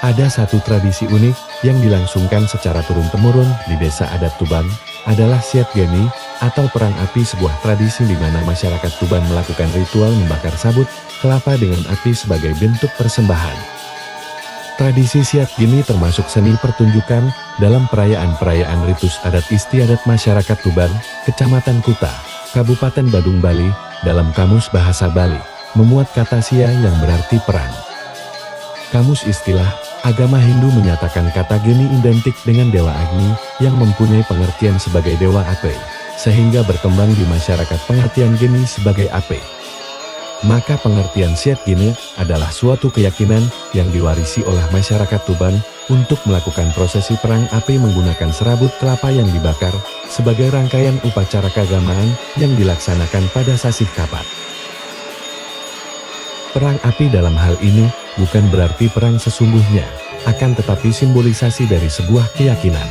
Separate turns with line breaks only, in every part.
Ada satu tradisi unik yang dilangsungkan secara turun-temurun di desa adat Tuban, adalah Siat Geni, atau perang api, sebuah tradisi di mana masyarakat Tuban melakukan ritual membakar sabut kelapa dengan api sebagai bentuk persembahan. Tradisi Siat Geni termasuk seni pertunjukan dalam perayaan-perayaan ritus adat istiadat masyarakat Tuban, Kecamatan Kuta, Kabupaten Badung, Bali. Dalam Kamus Bahasa Bali, memuat kata sia yang berarti perang. Kamus istilah agama Hindu menyatakan kata Geni identik dengan Dewa Agni yang mempunyai pengertian sebagai Dewa api, sehingga berkembang di masyarakat pengertian Geni sebagai api. Maka pengertian Siat Geni adalah suatu keyakinan yang diwarisi oleh masyarakat Tuban untuk melakukan prosesi perang api menggunakan serabut kelapa yang dibakar sebagai rangkaian upacara keagamaan yang dilaksanakan pada sasih Kapat. Perang api dalam hal ini bukan berarti perang sesungguhnya, akan tetapi simbolisasi dari sebuah keyakinan.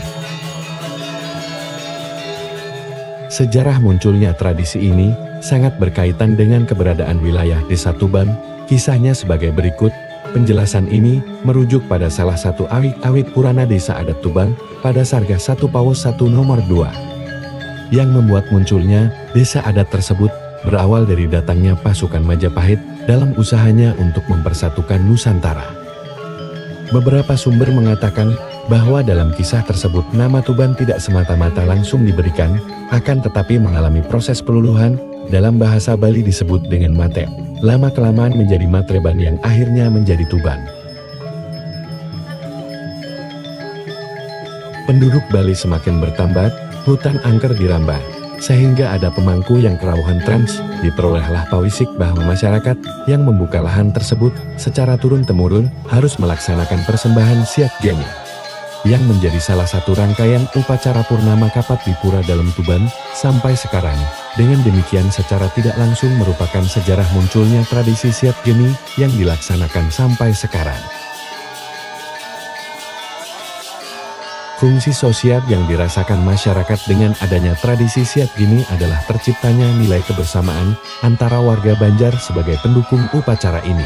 Sejarah munculnya tradisi ini sangat berkaitan dengan keberadaan wilayah Desa Tuban. Kisahnya sebagai berikut. Penjelasan ini merujuk pada salah satu awit-awit Purana Desa Adat Tuban pada Sarga 1 Pawos 1 nomor 2. Yang membuat munculnya desa adat tersebut berawal dari datangnya pasukan Majapahit dalam usahanya untuk mempersatukan Nusantara. Beberapa sumber mengatakan bahwa dalam kisah tersebut nama Tuban tidak semata-mata langsung diberikan, akan tetapi mengalami proses peluluhan. Dalam bahasa Bali disebut dengan mate, lama-kelamaan menjadi Matreban yang akhirnya menjadi Tuban. Penduduk Bali semakin bertambah, hutan angker dirambah, sehingga ada pemangku yang kerauhan trans. Diperolehlah pawisik bahwa masyarakat yang membuka lahan tersebut secara turun-temurun harus melaksanakan persembahan Siat Geni, yang menjadi salah satu rangkaian upacara purnama Kapat di Pura Dalam Tuban sampai sekarang. Dengan demikian secara tidak langsung merupakan sejarah munculnya tradisi Siat Geni yang dilaksanakan sampai sekarang. Fungsi sosial yang dirasakan masyarakat dengan adanya tradisi Siat Geni adalah terciptanya nilai kebersamaan antara warga Banjar sebagai pendukung upacara ini.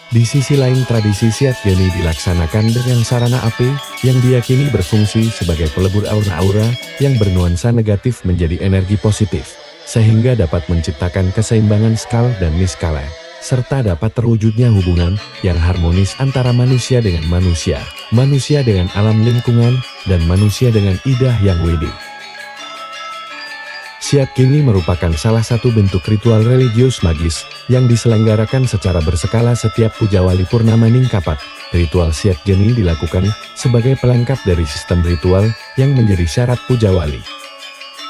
Di sisi lain, tradisi Siat Geni dilaksanakan dengan sarana api yang diyakini berfungsi sebagai pelebur aura-aura yang bernuansa negatif menjadi energi positif, sehingga dapat menciptakan keseimbangan skala dan niskala, serta dapat terwujudnya hubungan yang harmonis antara manusia dengan manusia, manusia dengan alam lingkungan, dan manusia dengan idah yang widih. Siat Geni merupakan salah satu bentuk ritual religius magis yang diselenggarakan secara berskala setiap Pujawali Purnama Ningkapat. Ritual Siat Geni dilakukan sebagai pelengkap dari sistem ritual yang menjadi syarat Pujawali.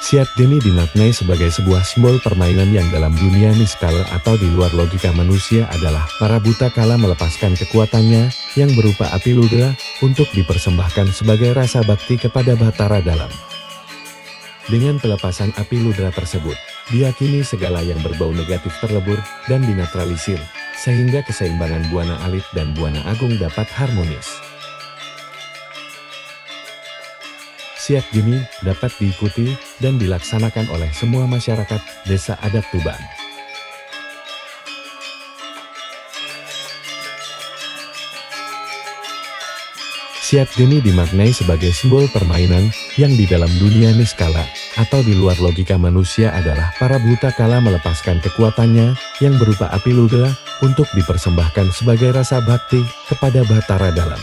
Siat Geni dimaknai sebagai sebuah simbol permainan yang dalam dunia niskala atau di luar logika manusia adalah para buta kala melepaskan kekuatannya yang berupa api ludra untuk dipersembahkan sebagai rasa bakti kepada Batara Dalam. Dengan pelepasan api ludra tersebut, diyakini segala yang berbau negatif terlebur dan dinetralisir, sehingga keseimbangan Buana Alit dan Buana Agung dapat harmonis. Siat Geni dapat diikuti dan dilaksanakan oleh semua masyarakat Desa Adat Tuban. Siat Geni dimaknai sebagai simbol permainan yang di dalam dunia niskala atau di luar logika manusia adalah para buta kala melepaskan kekuatannya yang berupa api ludra untuk dipersembahkan sebagai rasa bakti kepada Batara Dalam.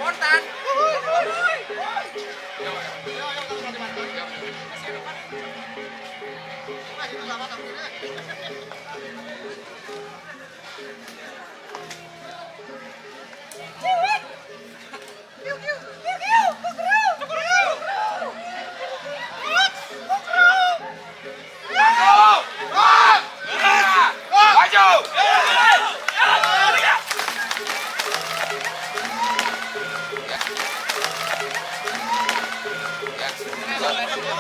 Spontan.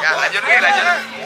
Ya, lanjut nih, lanjut.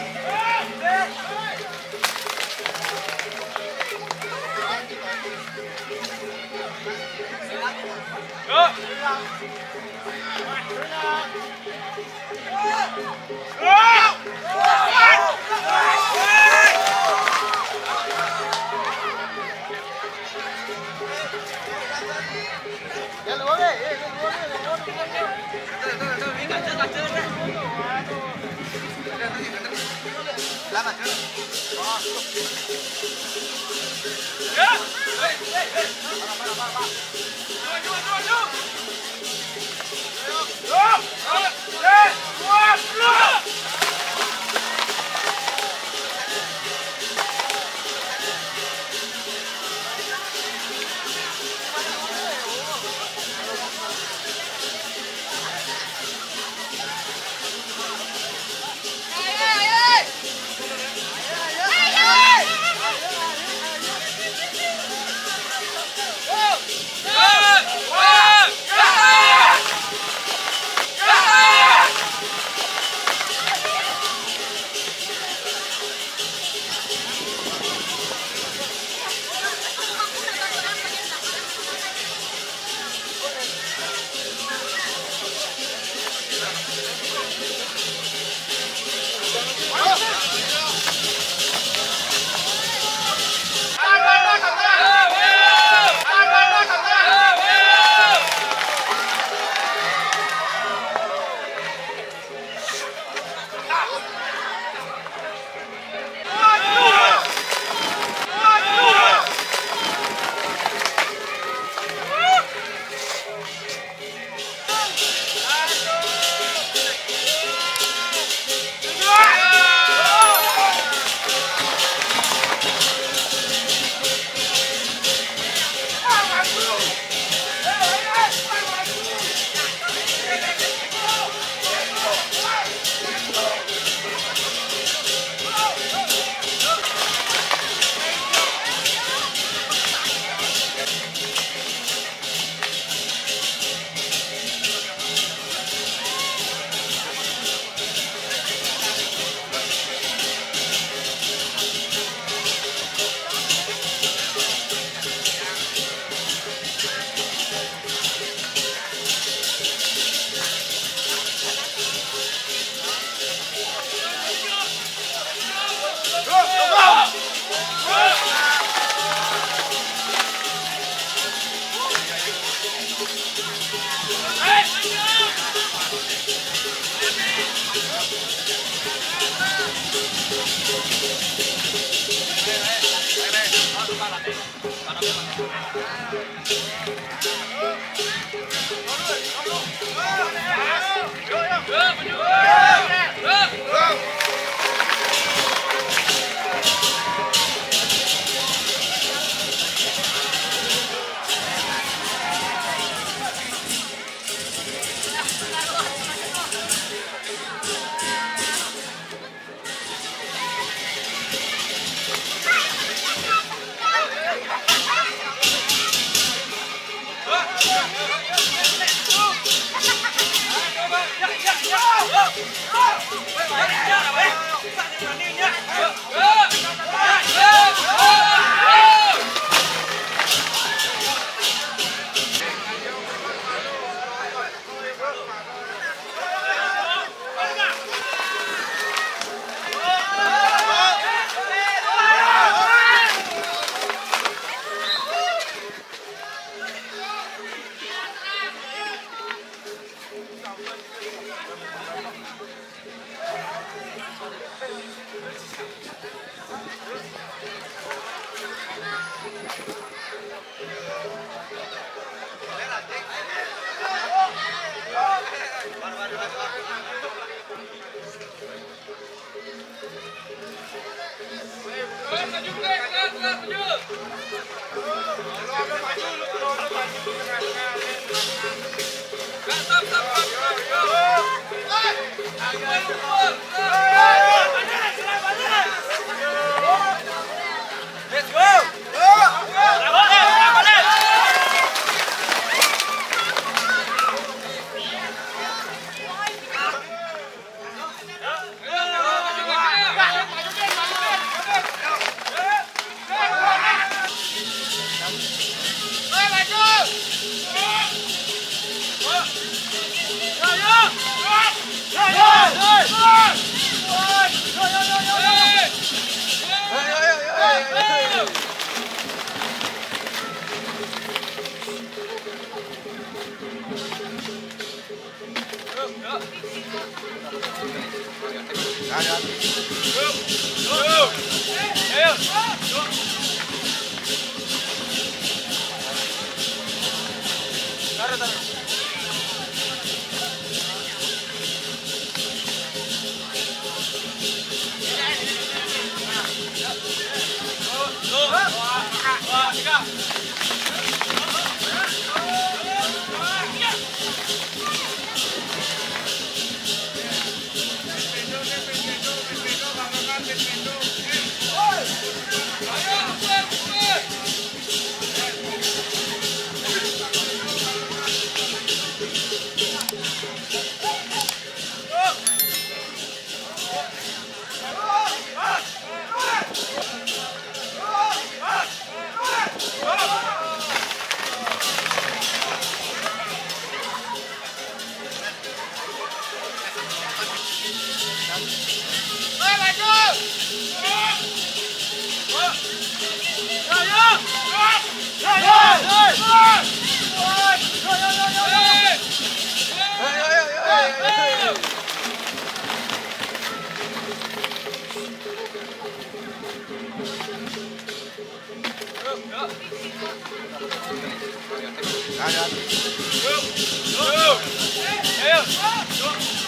Ayo.